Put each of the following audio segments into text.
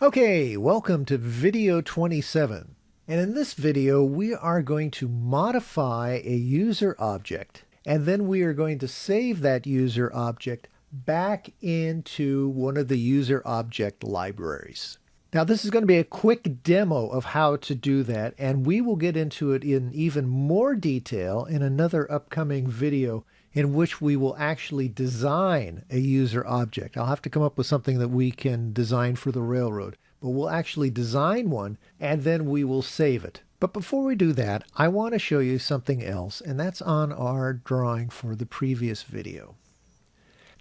Okay, welcome to video 27. And in this video, we are going to modify a user object, and then we are going to save that user object back into one of the user object libraries. Now, this is going to be a quick demo of how to do that, and we will get into it in even more detail in another upcoming video in which we will actually design a user object. I'll have to come up with something that we can design for the railroad, but we'll actually design one and then we will save it. But before we do that, I want to show you something else, and that's on our drawing for the previous video.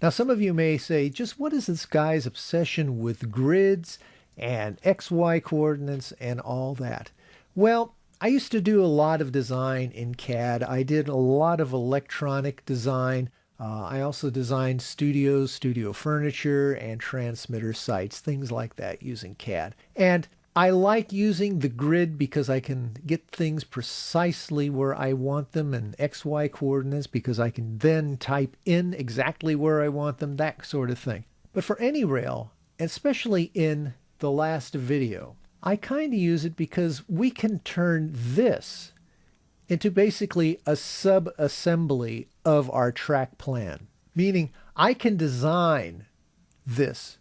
Now, some of you may say, just what is this guy's obsession with grids and XY coordinates and all that? Well, I used to do a lot of design in CAD. I did a lot of electronic design. I also designed studios, studio furniture, and transmitter sites, things like that using CAD. And I like using the grid because I can get things precisely where I want them, and XY coordinates because I can then type in exactly where I want them, that sort of thing. But for AnyRail, especially in the last video, I kind of use it because we can turn this into basically a sub-assembly of our track plan. Meaning I can design this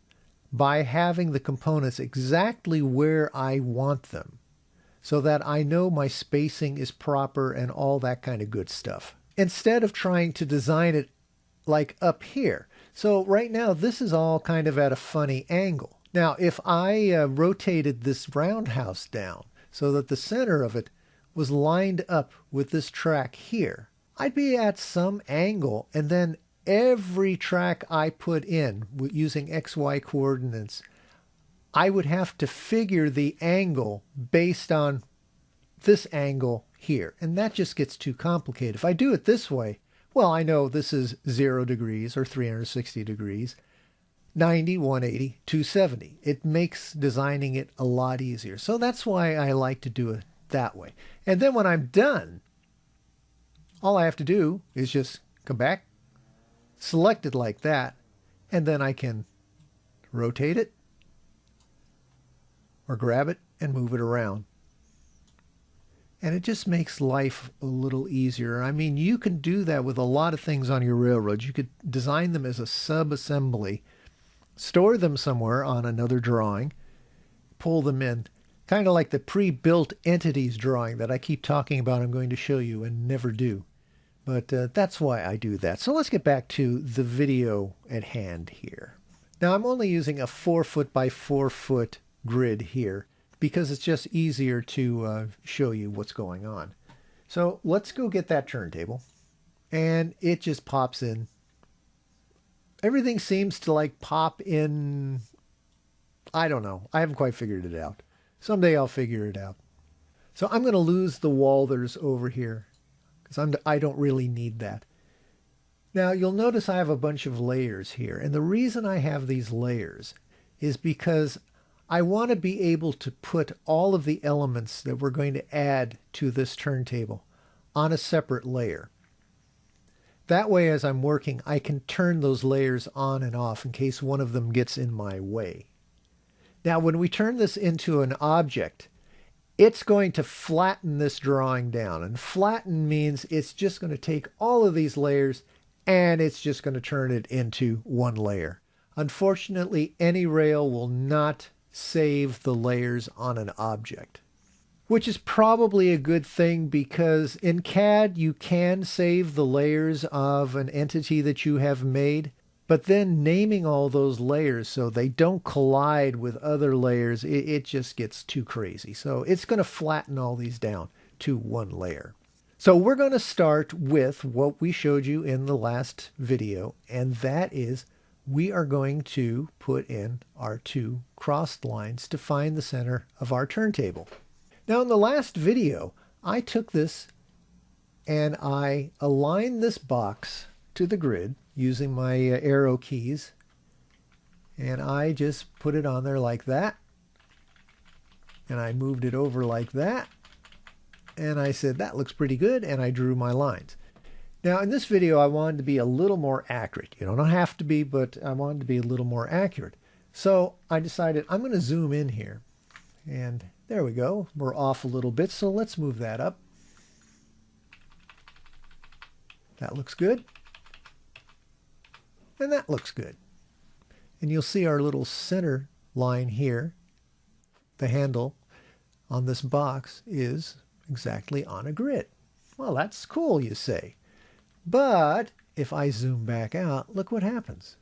by having the components exactly where I want them so that I know my spacing is proper and all that kind of good stuff. Instead of trying to design it like up here. So right now this is all kind of at a funny angle. Now, if I rotated this roundhouse down so that the center of it was lined up with this track here, I'd be at some angle, and then every track I put in using XY coordinates, I would have to figure the angle based on this angle here, and that just gets too complicated. If I do it this way, well, I know this is 0 degrees or 360 degrees. 90, 180, 270. It makes designing it a lot easier. So that's why I like to do it that way. And then when I'm done, all I have to do is just come back, select it like that, and then I can rotate it or grab it and move it around. And it just makes life a little easier. I mean, you can do that with a lot of things on your railroads. You could design them as a sub-assembly, store them somewhere on another drawing, pull them in, kind of like the pre-built entities drawing that I keep talking about I'm going to show you and never do. But that's why I do that. So let's get back to the video at hand here. Now I'm only using a 4-foot by 4-foot grid here because it's just easier to show you what's going on. So let's go get that turntable, and it just pops in. Everything seems to like pop in. I don't know. I haven't quite figured it out. Someday I'll figure it out. So I'm going to lose the Walders over here because I don't really need that. Now you'll notice I have a bunch of layers here. And the reason I have these layers is because I want to be able to put all of the elements that we're going to add to this turntable on a separate layer. That way, as I'm working, I can turn those layers on and off in case one of them gets in my way. Now, when we turn this into an object, it's going to flatten this drawing down. And flatten means it's just going to take all of these layers and it's just going to turn it into one layer. Unfortunately, AnyRail will not save the layers on an object, which is probably a good thing because in CAD you can save the layers of an entity that you have made, but then naming all those layers so they don't collide with other layers, it just gets too crazy. So it's going to flatten all these down to one layer. So we're going to start with what we showed you in the last video, and that is we are going to put in our 2 crossed lines to find the center of our turntable. Now in the last video, I took this and I aligned this box to the grid using my arrow keys, and I just put it on there like that, and I moved it over like that, and I said that looks pretty good, and I drew my lines. Now in this video I wanted to be a little more accurate. You don't have to be, but I wanted to be a little more accurate. So I decided I'm going to zoom in here. And there we go. We're off a little bit, so let's move that up. That looks good. And that looks good. And you'll see our little center line here. The handle on this box is exactly on a grid. Well, that's cool, you say. But if I zoom back out, look what happens.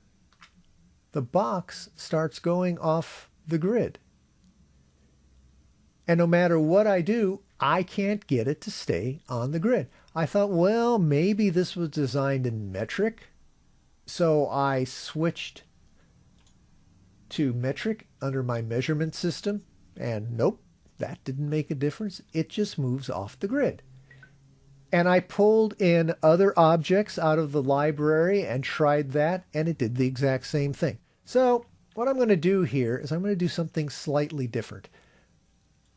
The box starts going off the grid. And no matter what I do, I can't get it to stay on the grid. I thought, well, maybe this was designed in metric. So I switched to metric under my measurement system. And nope, that didn't make a difference. It just moves off the grid. And I pulled in other objects out of the library and tried that, and it did the exact same thing. So what I'm going to do here is I'm going to do something slightly different.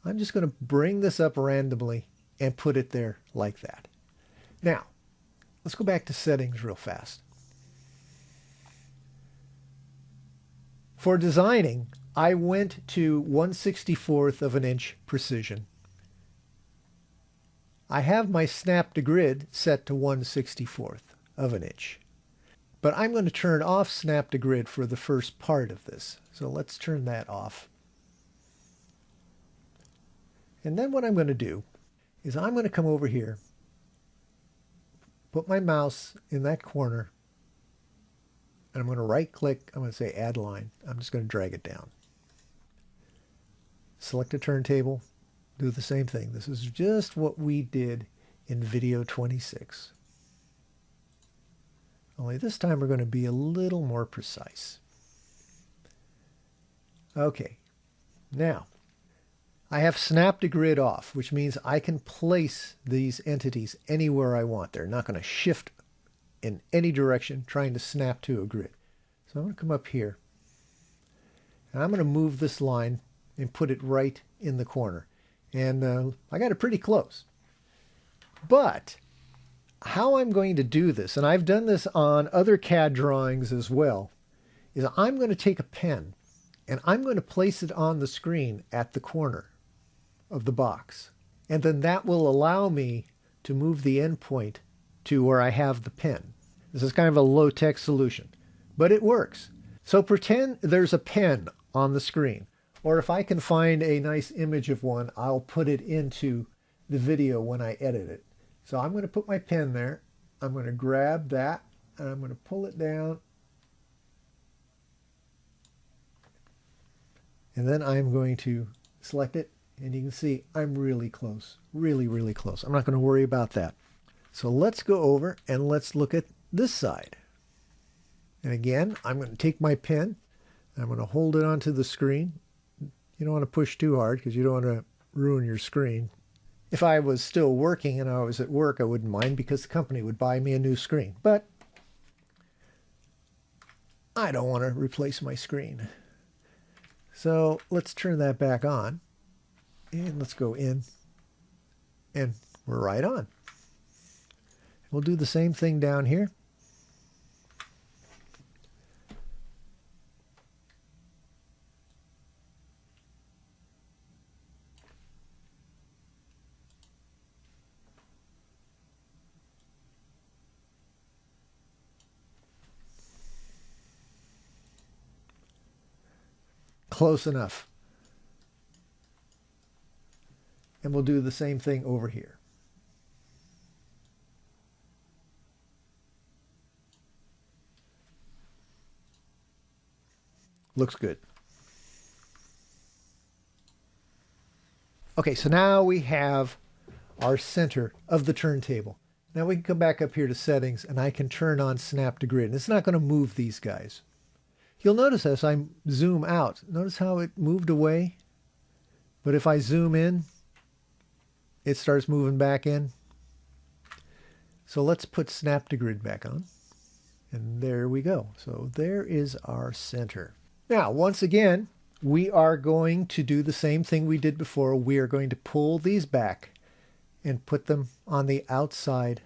I'm just going to bring this up randomly and put it there like that. Now, let's go back to settings real fast. For designing, I went to 1/64th of an inch precision. I have my snap to grid set to 1/64th of an inch. But I'm going to turn off snap to grid for the first part of this. So let's turn that off. And then what I'm going to do is I'm going to come over here, put my mouse in that corner, and I'm going to right click. I'm going to say add line. I'm just going to drag it down. Select a turntable. Do the same thing. This is just what we did in video 26. Only this time we're going to be a little more precise. Okay. Now, I have snap to grid off, which means I can place these entities anywhere I want. They're not going to shift in any direction trying to snap to a grid. So I'm going to come up here, and I'm going to move this line and put it right in the corner. And I got it pretty close. But how I'm going to do this, and I've done this on other CAD drawings as well, is I'm going to take a pen and I'm going to place it on the screen at the corner of the box. And then that will allow me to move the endpoint to where I have the pen. This is kind of a low-tech solution, but it works. So pretend there's a pen on the screen. Or if I can find a nice image of one, I'll put it into the video when I edit it. So I'm going to put my pen there. I'm going to grab that, and I'm going to pull it down. And then I'm going to select it, and you can see I'm really close. Really, really close. I'm not going to worry about that. So let's go over and let's look at this side. And again, I'm going to take my pen. I'm going to hold it onto the screen. You don't want to push too hard because you don't want to ruin your screen. If I was still working and I was at work, I wouldn't mind because the company would buy me a new screen. But I don't want to replace my screen. So let's turn that back on. And let's go in. And we're right on. We'll do the same thing down here. Close enough. And we'll do the same thing over here. Looks good. Okay, so now we have our center of the turntable. Now we can come back up here to settings and I can turn on snap to grid. And it's not going to move these guys. You'll notice as I zoom out, notice how it moved away? But if I zoom in, it starts moving back in. So let's put snap to grid back on. And there we go. So there is our center. Now, once again, we are going to do the same thing we did before. We are going to pull these back and put them on the outside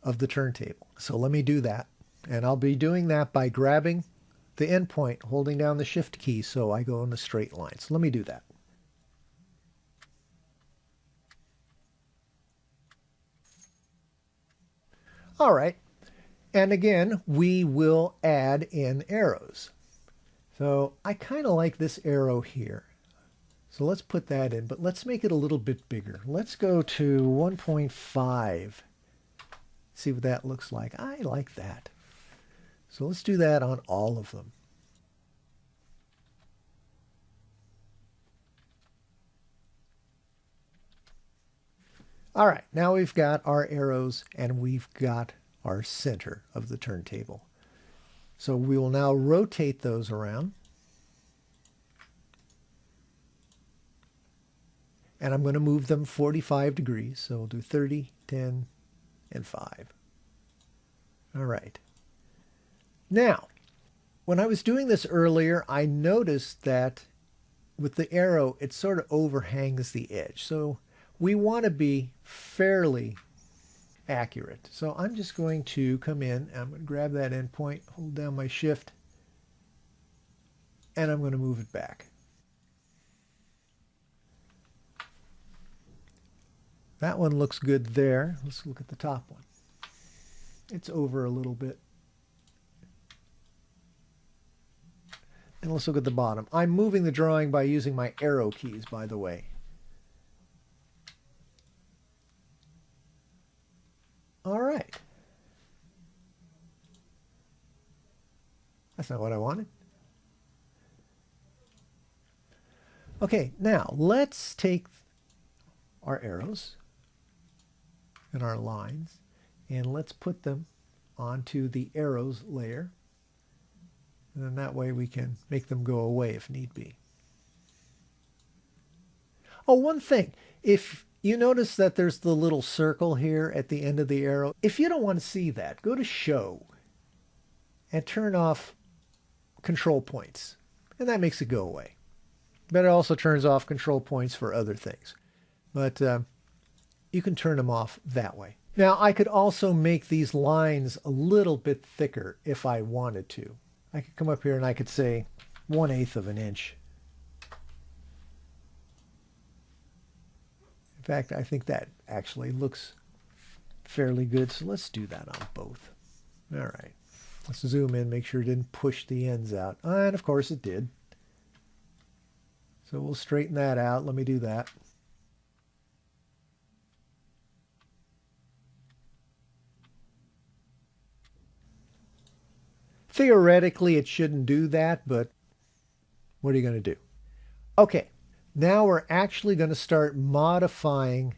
of the turntable. So let me do that. And I'll be doing that by grabbing the endpoint holding down the shift key so I go in a straight line. So let me do that. All right. And again, we will add in arrows. So I kind of like this arrow here. So let's put that in, but let's make it a little bit bigger. Let's go to 1.5. See what that looks like. I like that. So let's do that on all of them. All right, now we've got our arrows and we've got our center of the turntable. So we will now rotate those around. And I'm going to move them 45 degrees. So we'll do 30, 10, and 5. All right. Now, when I was doing this earlier, I noticed that with the arrow, it sort of overhangs the edge. So we want to be fairly accurate. So I'm just going to come in, I'm going to grab that endpoint, hold down my shift, and I'm going to move it back. That one looks good there. Let's look at the top one. It's over a little bit. And let's look at the bottom. I'm moving the drawing by using my arrow keys, by the way. All right. That's not what I wanted. Okay, now let's take our arrows and our lines and let's put them onto the arrows layer. And then that way we can make them go away if need be. Oh, one thing. If you notice that there's the little circle here at the end of the arrow, if you don't want to see that, go to Show and turn off control points. And that makes it go away. But it also turns off control points for other things. But you can turn them off that way. Now, I could also make these lines a little bit thicker if I wanted to. I could come up here and I could say 1/8 of an inch. In fact, I think that actually looks fairly good. So let's do that on both. All right. Let's zoom in, make sure it didn't push the ends out. And of course it did. So we'll straighten that out. Let me do that. Theoretically, it shouldn't do that, but what are you going to do? Okay, now we're actually going to start modifying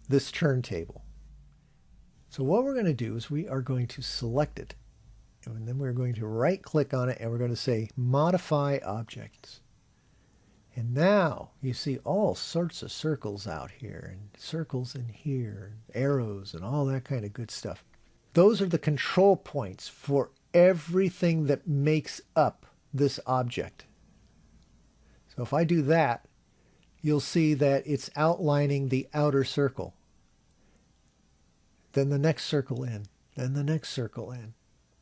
this turntable. So what we're going to do is we are going to select it, and then we're going to right-click on it, and we're going to say Modify Objects. And now you see all sorts of circles out here, and circles in here, and arrows, and all that kind of good stuff. Those are the control points for everything that makes up this object. So if I do that, you'll see that it's outlining the outer circle. Then the next circle in, then the next circle in.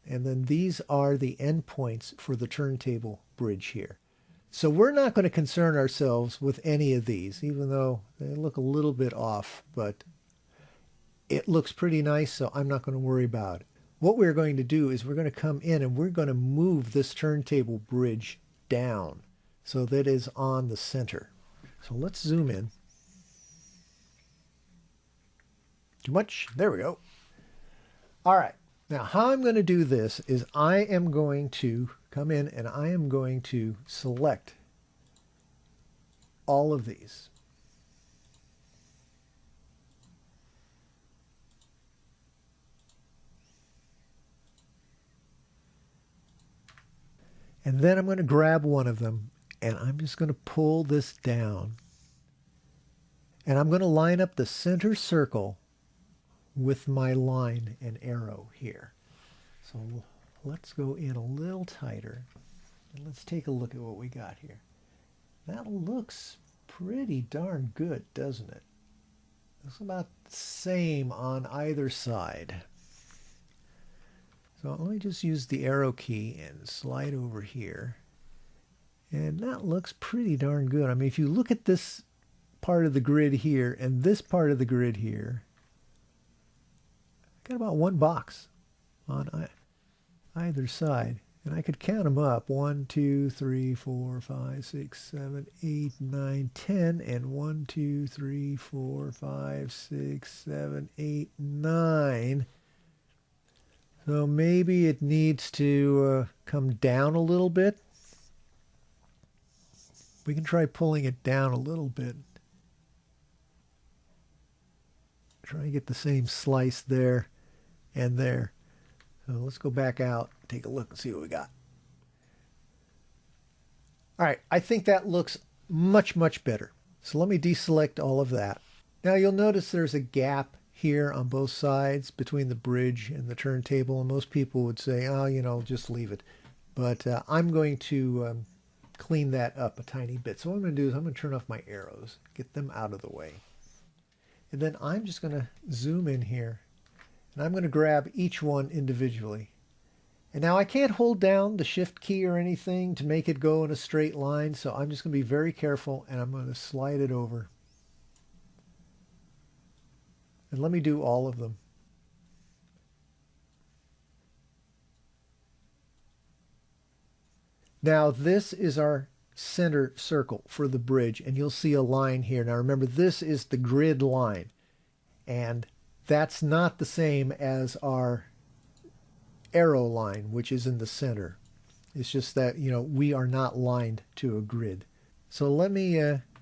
And then these are the endpoints for the turntable bridge here. So we're not going to concern ourselves with any of these, even though they look a little bit off, but it looks pretty nice, so I'm not going to worry about it. What we're going to do is we're going to come in and we're going to move this turntable bridge down so that it is on the center. So let's zoom in. Too much? There we go. All right. Now how I'm going to do this is I am going to come in and I am going to select all of these. And then I'm going to grab one of them and I'm just going to pull this down. And I'm going to line up the center circle with my line and arrow here. So let's go in a little tighter. And let's take a look at what we got here. That looks pretty darn good, doesn't it? It's about the same on either side. So let me just use the arrow key and slide over here. And that looks pretty darn good. I mean, if you look at this part of the grid here and this part of the grid here, I got about one box on either side. And I could count them up. 1, 2, 3, 4, 5, 6, 7, 8, 9, 10. And 1, 2, 3, 4, 5, 6, 7, 8, 9. So maybe it needs to come down a little bit. We can try pulling it down a little bit. Try and get the same slice there and there. So let's go back out, take a look and see what we got. All right, I think that looks much, much better. So let me deselect all of that. Now you'll notice there's a gap here on both sides between the bridge and the turntable, and most people would say, oh, you know, just leave it. But I'm going to clean that up a tiny bit. So what I'm going to do is I'm going to turn off my arrows, get them out of the way. And then I'm just going to zoom in here, and I'm going to grab each one individually. And now I can't hold down the shift key or anything to make it go in a straight line, so I'm just going to be very careful, and I'm going to slide it over. And let me do all of them. Now this is our center circle for the bridge, and you'll see a line here. Now remember, this is the grid line, and that's not the same as our arrow line, which is in the center. It's just that, you know, we are not lined to a grid. So let me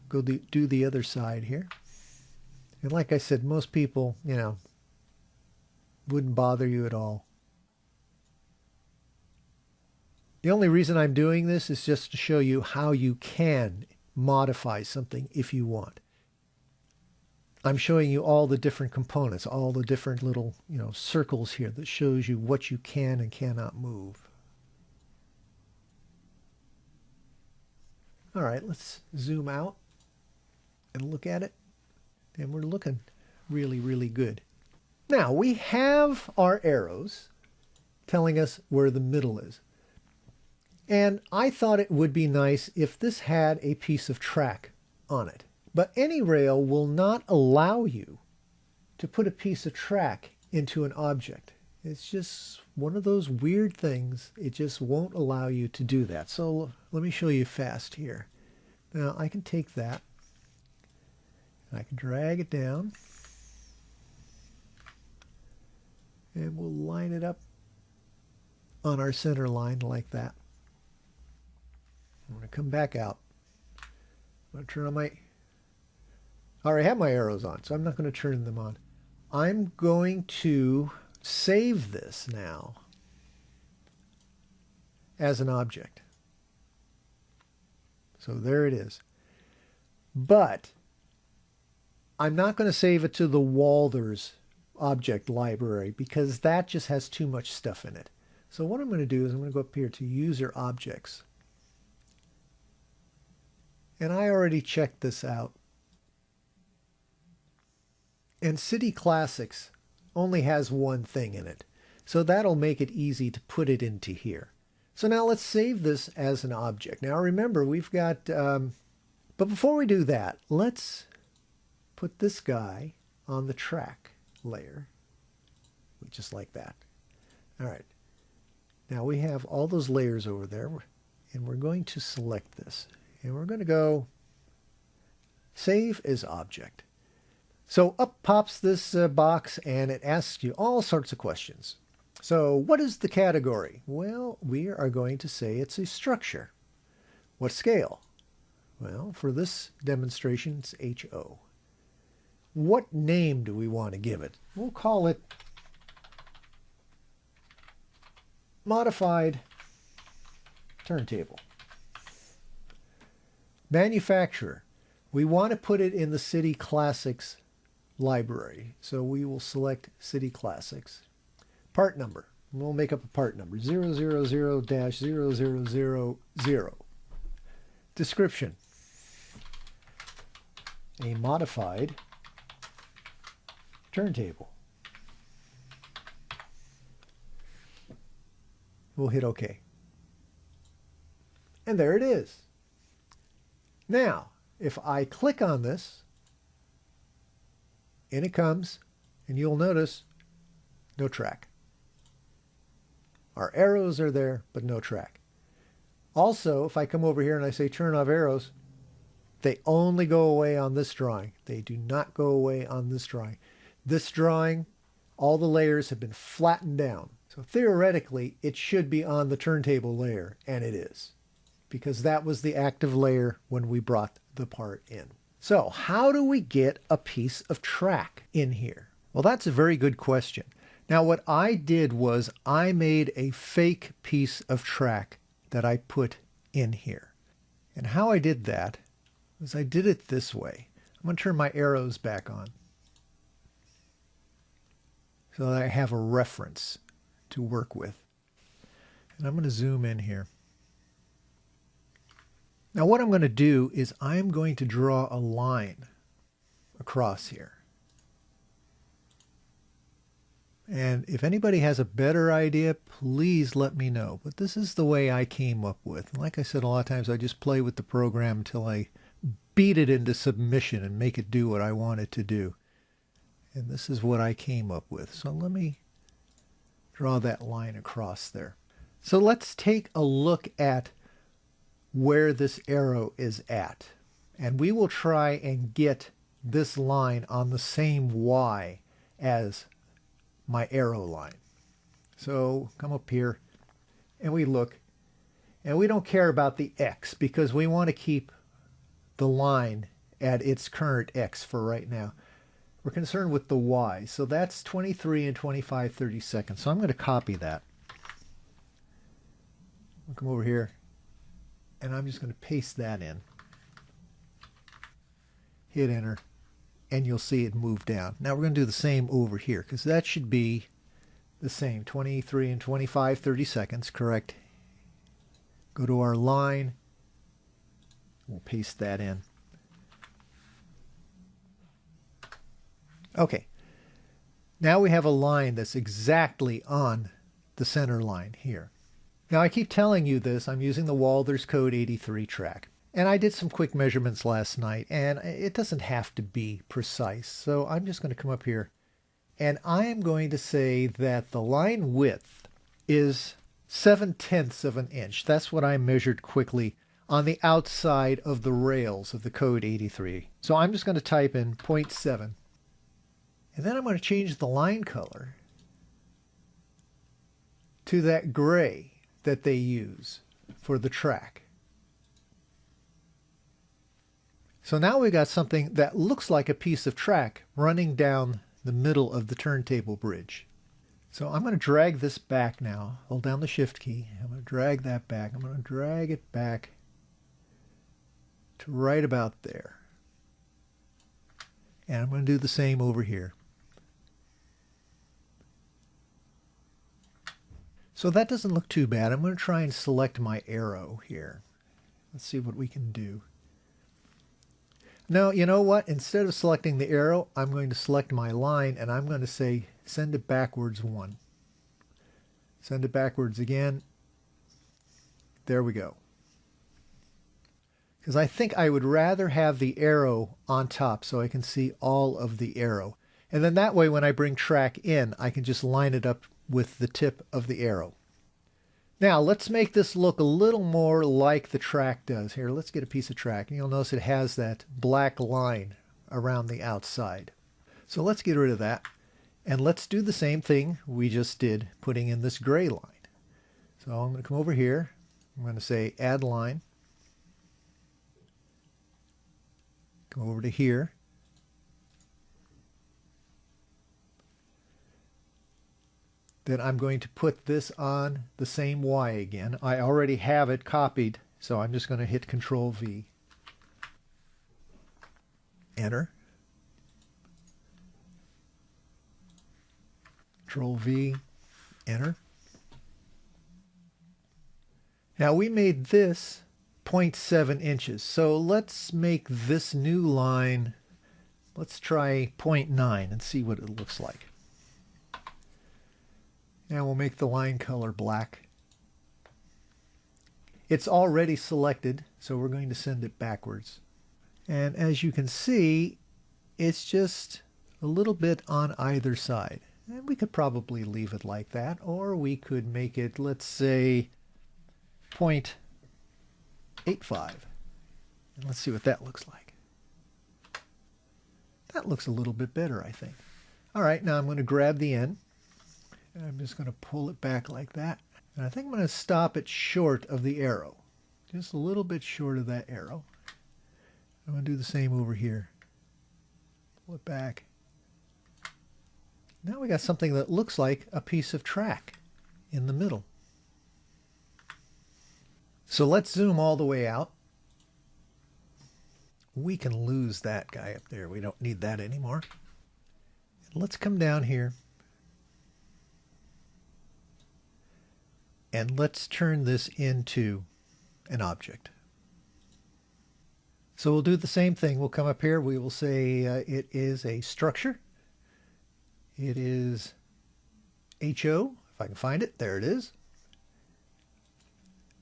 go do the other side here. And like I said, most people, you know, wouldn't bother you at all. The only reason I'm doing this is just to show you how you can modify something if you want. I'm showing you all the different components, all the different little, you know, circles here that shows you what you can and cannot move. All right, let's zoom out and look at it. And we're looking really, really good. Now we have our arrows telling us where the middle is. And I thought it would be nice if this had a piece of track on it. But AnyRail will not allow you to put a piece of track into an object. It's just one of those weird things. It just won't allow you to do that. So let me show you fast here. Now I can take that. I can drag it down. And we'll line it up on our center line like that. I'm going to come back out. I'm going to turn on my... I already have my arrows on, so I'm not going to turn them on. I'm going to save this now as an object. So there it is. But I'm not going to save it to the Walters object library because that just has too much stuff in it. So what I'm going to do is I'm going to go up here to User Objects. And I already checked this out. And City Classics only has one thing in it. So that'll make it easy to put it into here. So now let's save this as an object. Now remember, we've got, but before we do that, let's put this guy on the track layer, just like that. All right. Now we have all those layers over there, and we're going to select this. And we're going to go Save as Object. So up pops this box, and it asks you all sorts of questions. So what is the category? Well, we are going to say it's a structure. What scale? Well, for this demonstration, it's HO. What name do we want to give it? We'll call it Modified Turntable. Manufacturer. We want to put it in the City Classics library. So we will select City Classics. Part number. We'll make up a part number. 000-0000. Description. A modified turntable. We'll hit OK. And there it is. Now, if I click on this, in it comes, and you'll notice no track. Our arrows are there, but no track. Also, if I come over here and I say turn off arrows, they only go away on this drawing. They do not go away on this drawing. This drawing, all the layers have been flattened down. So theoretically, it should be on the turntable layer, and it is, because that was the active layer when we brought the part in. So how do we get a piece of track in here? Well, that's a very good question. Now, what I did was I made a fake piece of track that I put in here. And how I did that was I did it this way. I'm going to turn my arrows back on so that I have a reference to work with. And I'm going to zoom in here. Now what I'm going to do is I'm going to draw a line across here. And if anybody has a better idea, please let me know. But this is the way I came up with. And like I said, a lot of times I just play with the program until I beat it into submission and make it do what I want it to do. And this is what I came up with. So let me draw that line across there. So let's take a look at where this arrow is at. And we will try and get this line on the same Y as my arrow line. So come up here and we look, and we don't care about the X because we want to keep the line at its current X for right now. We're concerned with the Y. So that's 23 and 25/32. So I'm going to copy that. I'll come over here and I'm just going to paste that in. Hit enter and you'll see it move down. Now we're going to do the same over here because that should be the same. 23 and 25/32, correct? Go to our line. We'll paste that in. Okay, now we have a line that's exactly on the center line here. Now I keep telling you this, I'm using the Walther's Code 83 track. And I did some quick measurements last night, and it doesn't have to be precise. So I'm just going to come up here, and I am going to say that the line width is 7/10 of an inch. That's what I measured quickly on the outside of the rails of the Code 83. So I'm just going to type in 0.7. And then I'm going to change the line color to that gray that they use for the track. So now we got something that looks like a piece of track running down the middle of the turntable bridge. So I'm going to drag this back now. Hold down the Shift key. I'm going to drag that back. I'm going to drag it back to right about there. And I'm going to do the same over here. So that doesn't look too bad. I'm going to try and select my arrow here. Let's see what we can do. Now, you know what? Instead of selecting the arrow, I'm going to select my line and I'm going to say send it backwards 1. Send it backwards again. There we go. Because I think I would rather have the arrow on top so I can see all of the arrow. And then that way when I bring track in, I can just line it up with the tip of the arrow. Now let's make this look a little more like the track does. Here, let's get a piece of track. And you'll notice it has that black line around the outside. So let's get rid of that. And let's do the same thing we just did, putting in this gray line. So I'm going to come over here. I'm going to say add line. Come over to here. Then I'm going to put this on the same Y again. I already have it copied, so I'm just going to hit Control V. Enter. Control V. Enter. Now we made this 0.7 inches. So let's make this new line, let's try 0.9 and see what it looks like. Now we'll make the line color black. It's already selected, so we're going to send it backwards. And as you can see, it's just a little bit on either side. And we could probably leave it like that, or we could make it, let's say, 0.85. And let's see what that looks like. That looks a little bit better, I think. All right, now I'm going to grab the end, and I'm just going to pull it back like that. And I think I'm going to stop it short of the arrow, just a little bit short of that arrow. I'm going to do the same over here. Pull it back. Now we got something that looks like a piece of track in the middle. So let's zoom all the way out. We can lose that guy up there. We don't need that anymore. Let's come down here and let's turn this into an object. So we'll do the same thing. We'll come up here. We will say it is a structure. It is HO, if I can find it. There it is.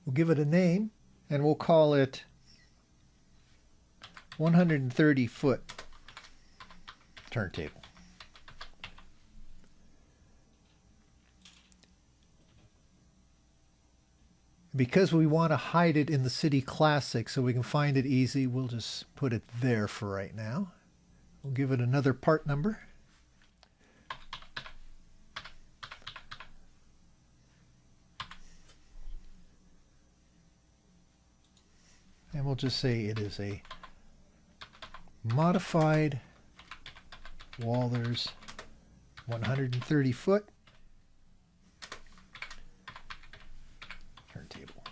We'll give it a name, and we'll call it 130-foot turntable. Because we want to hide it in the City Classic so we can find it easy, we'll just put it there for right now. We'll give it another part number. And we'll just say it is a modified Walthers 130-foot turntable.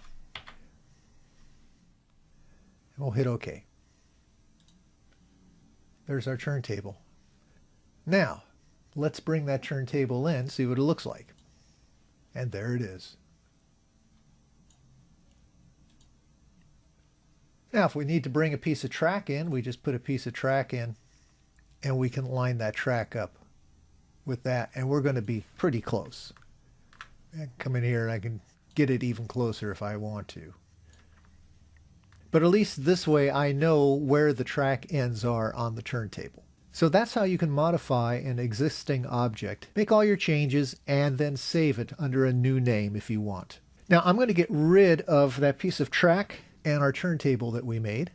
And we'll hit OK. There's our turntable. Now, let's bring that turntable in, see what it looks like. And there it is. Now, if we need to bring a piece of track in, we just put a piece of track in, and we can line that track up with that, and we're going to be pretty close. I can come in here and I can get it even closer if I want to. But at least this way I know where the track ends are on the turntable. So that's how you can modify an existing object, make all your changes, and then save it under a new name if you want. Now I'm going to get rid of that piece of track and our turntable that we made.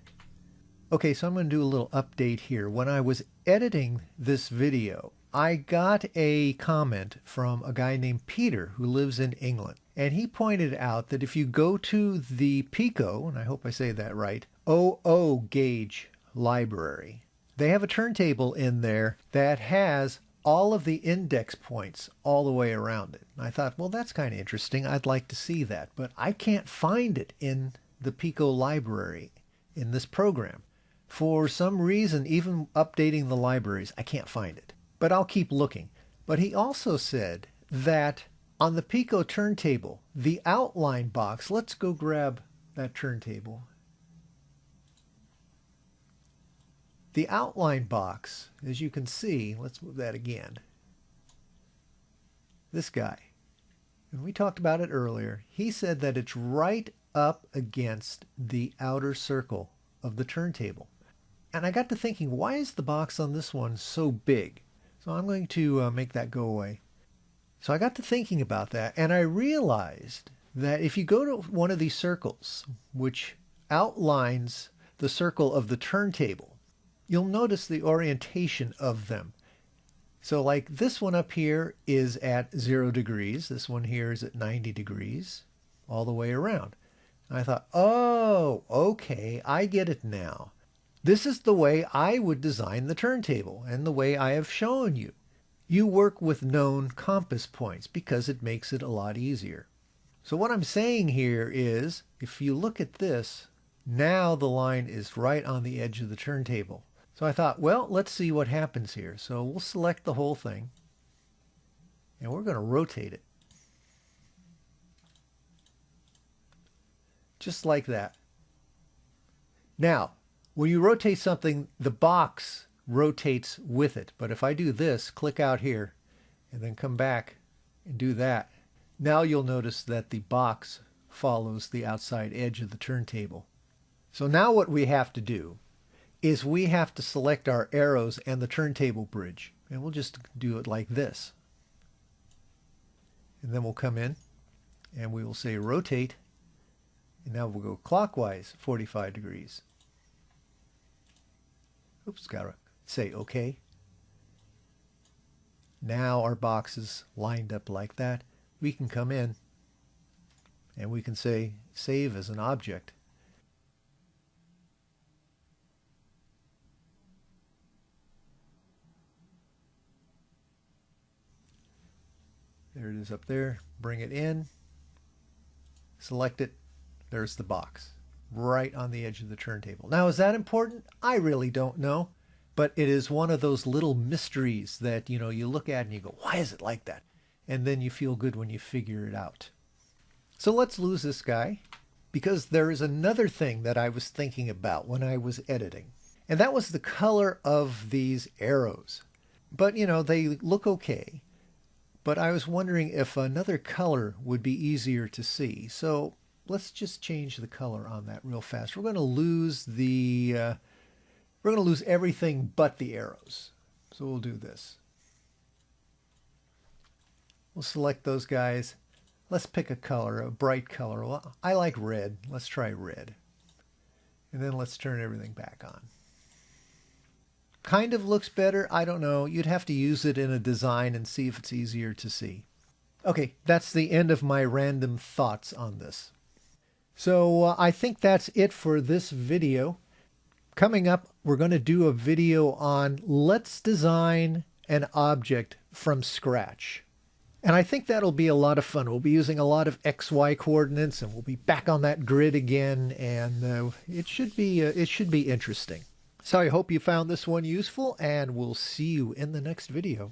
Okay, so I'm going to do a little update here. When I was editing this video, I got a comment from a guy named Peter who lives in England. And he pointed out that if you go to the Pico, and I hope I say that right, 00 gauge library, they have a turntable in there that has all of the index points all the way around it. And I thought, well, that's kind of interesting. I'd like to see that. But I can't find it in the Pico library in this program. For some reason, even updating the libraries, I can't find it. But I'll keep looking. But he also said that on the Pico turntable, the outline box, let's go grab that turntable. The outline box, as you can see, let's move that again. This guy, and we talked about it earlier, he said that it's right up against the outer circle of the turntable. And I got to thinking, why is the box on this one so big? So I'm going to make that go away. So I got to thinking about that, and I realized that if you go to one of these circles, which outlines the circle of the turntable, you'll notice the orientation of them. So like this one up here is at 0 degrees. This one here is at 90 degrees, all the way around. And I thought, oh, okay, I get it now. This is the way I would design the turntable and the way I have shown you. You work with known compass points because it makes it a lot easier. So what I'm saying here is, if you look at this, now the line is right on the edge of the turntable. So I thought, well, let's see what happens here. So we'll select the whole thing, and we're going to rotate it. Just like that. Now, when you rotate something, the box rotates with it. But if I do this, click out here, and then come back and do that, now you'll notice that the box follows the outside edge of the turntable. So now what we have to do is we have to select our arrows and the turntable bridge. And we'll just do it like this. And then we'll come in and we will say rotate. And now we'll go clockwise 45 degrees. Oops, gotta say OK. Now our box is lined up like that. We can come in and we can say save as an object. There it is up there. Bring it in. Select it. There's the box right on the edge of the turntable. Now, is that important? I really don't know, but it is one of those little mysteries that, you know, you look at and you go, why is it like that? And then you feel good when you figure it out. So let's lose this guy, because there is another thing that I was thinking about when I was editing, and that was the color of these arrows. But, you know, they look okay. But I was wondering if another color would be easier to see. So let's just change the color on that real fast. We're going to lose everything but the arrows. So we'll do this. We'll select those guys. Let's pick a color, a bright color. Well, I like red. Let's try red. And then let's turn everything back on. Kind of looks better. I don't know. You'd have to use it in a design and see if it's easier to see. Okay, that's the end of my random thoughts on this. So I think that's it for this video. Coming up, we're going to do a video on let's design an object from scratch. And I think that'll be a lot of fun. We'll be using a lot of XY coordinates, and we'll be back on that grid again, and it should be interesting. So I hope you found this one useful, and we'll see you in the next video.